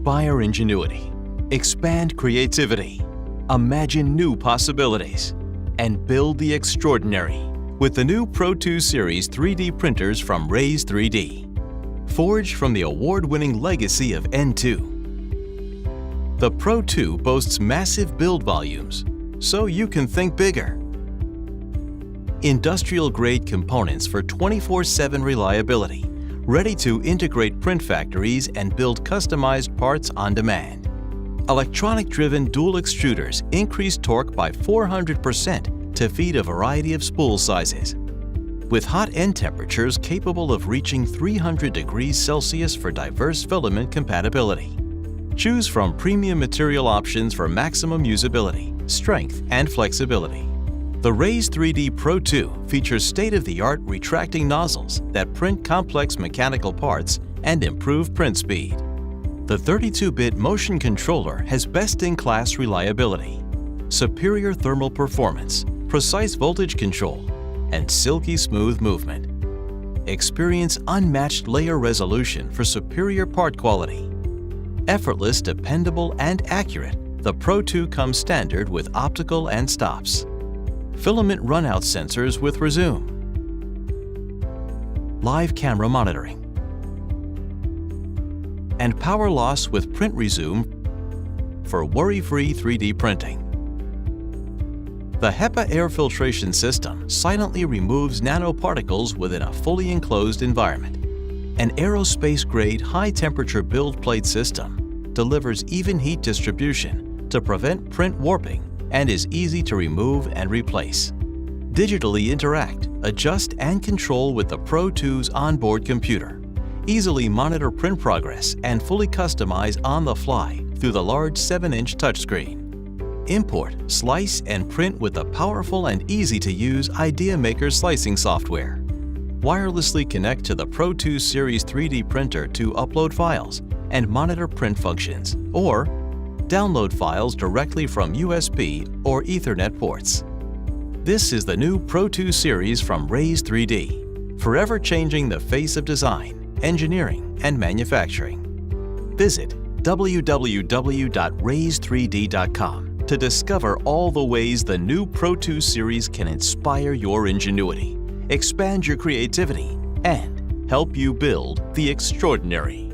Inspire ingenuity, expand creativity, imagine new possibilities, and build the extraordinary with the new Pro2 Series 3D printers from raise3d. Forged from the award-winning legacy of N2. The Pro2 boasts massive build volumes, so you can think bigger. Industrial-grade components for 24/7 reliability, ready to integrate print factories and build customized parts on demand. Electronic-driven dual extruders increase torque by 400% to feed a variety of spool sizes. With hot end temperatures capable of reaching 300 degrees Celsius for diverse filament compatibility. Choose from premium material options for maximum usability, strength, and flexibility. The raise3d Pro2 features state-of-the-art retracting nozzles that print complex mechanical parts and improve print speed. The 32-bit motion controller has best-in-class reliability, superior thermal performance, precise voltage control, and silky smooth movement. Experience unmatched layer resolution for superior part quality. Effortless, dependable, and accurate, the Pro2 comes standard with optical and stops. Filament runout sensors with resume. Live camera monitoring. And power loss with print resume for worry-free 3D printing. The HEPA air filtration system silently removes nanoparticles within a fully enclosed environment. An aerospace-grade high-temperature build plate system delivers even heat distribution to prevent print warping and is easy to remove and replace. Digitally interact, adjust, and control with the Pro2's onboard computer. Easily monitor print progress and fully customize on the fly through the large 7-inch touchscreen. Import, slice, and print with the powerful and easy-to-use IdeaMaker slicing software. Wirelessly connect to the Pro2 Series 3D printer to upload files and monitor print functions, or download files directly from USB or Ethernet ports. This is the new Pro2 Series from raise3d, forever changing the face of design, engineering, and manufacturing. Visit www.raise3d.com to discover all the ways the new Pro2 Series can inspire your ingenuity, expand your creativity, and help you build the extraordinary.